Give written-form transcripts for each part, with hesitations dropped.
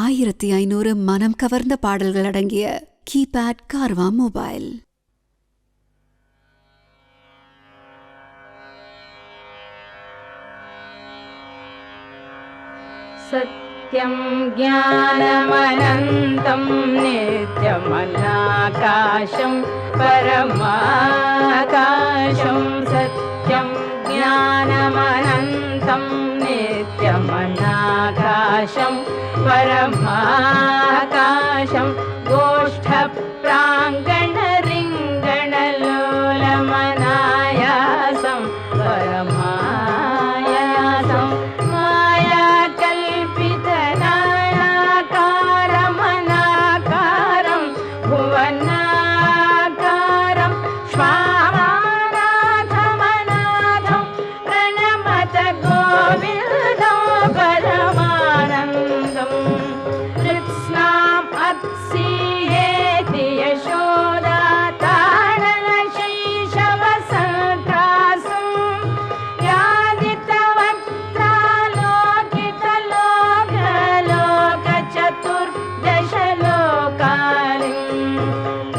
1500 மனம் கவர்ந்த பாடல்கள் அடங்கிய கீபேட் கார்வா மொபைல். सत्यं ज्ञानमनन्तं नित्यमनाकाशं परमाकाशं. सत्यं ज्ञानमनन्तं नित्यमनाकाशं परमाकाशं. गोष्ठप्राङ्गणरिङ्गणलोलमनायासं परमायासं. मायाकल्पितनाकारमनाकारं भुवनाकारं स्वामानाथमनाथं प्रणमत गोविन्दं परमानन्दं. कृत्स्नाम् अत्सीहेति यशोदा ताडनशैशवसन्त्रासं. व्यादितवक्त्रालोकितलोकलोकचतुर्दशलोकालिं.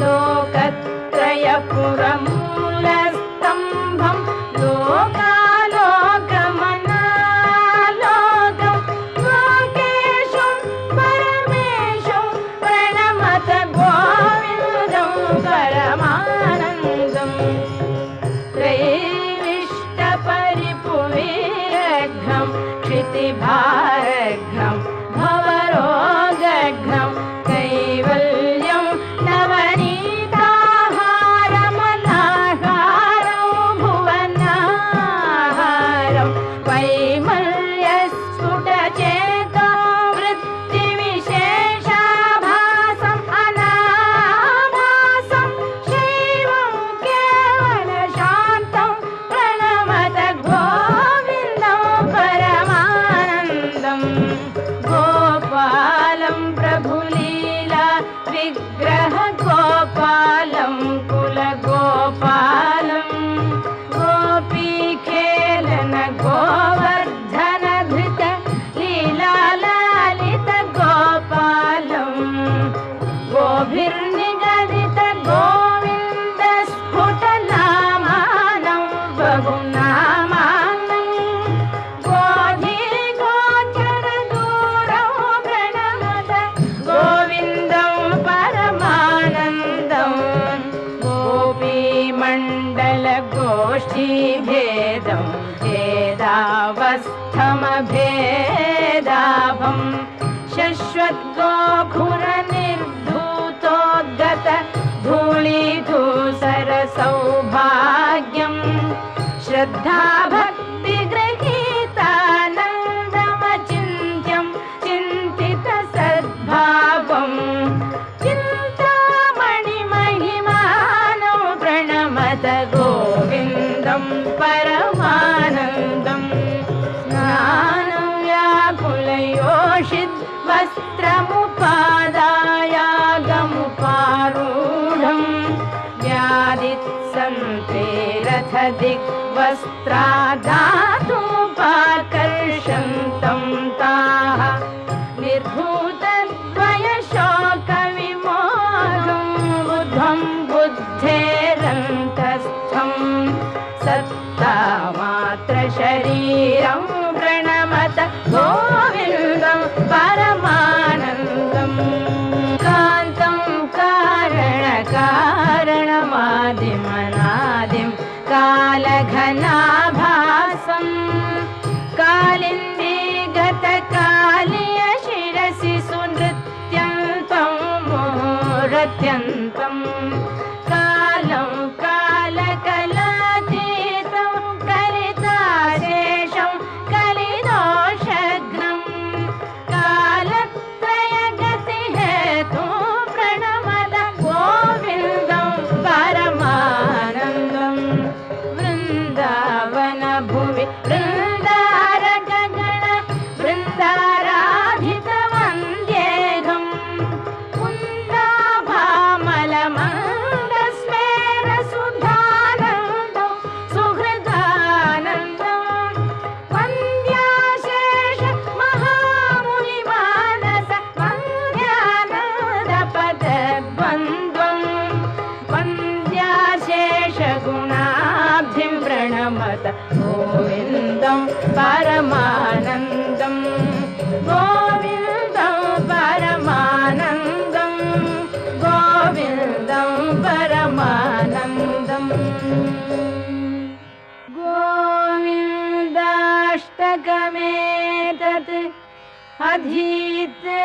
लोकत्रयपुरमूलस्तम्भं लोकालोकमनालोकं. लोकेशं परमेशं प्रणमत गोविन्दं परमानन्दं. त्रयीविष्टपरिपुवीरघ्नं क्षितिभारघ्नं भवरोगघ्नं. कैवल्यं नवनीताहारमनाहारं भुवनाहारं. वैमल्यस्फुटचेतो वृत्तिविशेषाभासम् अनाभासं. शैवं केवलशान्तं प्रणमत गोविन्दं परमानन्दं. गोपालं प्रभुलीला विग्रह गोपालं कुलगोपालं. गोपीखेलन गोवर्धन धृत लीलालालित गोपालं. गोभिर्निगदित गोविन्द स्फुटनामानं बहुनामानं. गोधीगोचरदूरं प्रणमत गोविन्दं परमानन्दं. गोपीमण्डलगोष्ठीभेदं भेदावस्थमभेदाभं. शश्वद्गोखुरनिर्धूतोद्गत धूళीधूसरसौभाग्यं. श्रद्धाभक्तिगृहीतानन्दमचिन्त्यं चिन्तितसद्भावं. चिन्तामणिमहिमानं प्रणमत गोविन्दं परमानन्दं. स्नानं व्याकुलयोषिद्वस्त्रमुपादायागमुपारूढं. व्याधित्सन्प्रेरथदिग्वस्त्रादातुमुपाकर्षन्तं ताः. निर्धूतद्वयशोकविमोहं बुद्धं बुद्धेरन्तस्थं. सत्तामात्रशरीरं प्रणमत गोविन्दं परमानन्दं. कान्तं कारणकारणमादिमनादिं कालघनाभासं. कालिन्दीगतकालीय शिरसि सुनृत्यन्तं मुहूर्त्यन्तं. कालं कालकलातीतं कलिताशेषं कलिदोषघ्नं. कालत्रयगतिहेतुं प्रणमत गोविन्दं परमानन्दं. वृन्दावनभुवि वृन्दारकगण वृन्दाराधितवन्द्येघं. कुन्दाभामलमं दधीते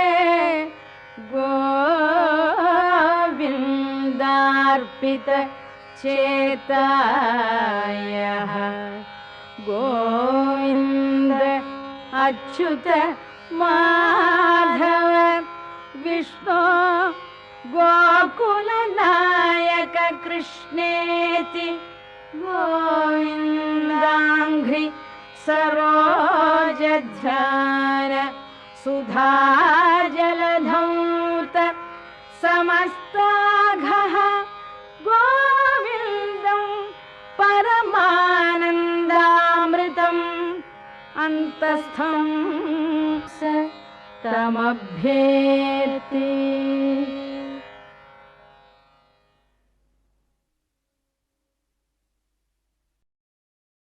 गोविन्दार्पित चेतायः गोविन्द अच्युत माधव विष्णु गोकुलनायक कृष्णेति गोविन्दाङ्घ्रि सरोजध्यान सुधा जलधौत समस्ताघः गोविन्दं परमानन्दामृतम् अन्तस्थं स तमभ्येति।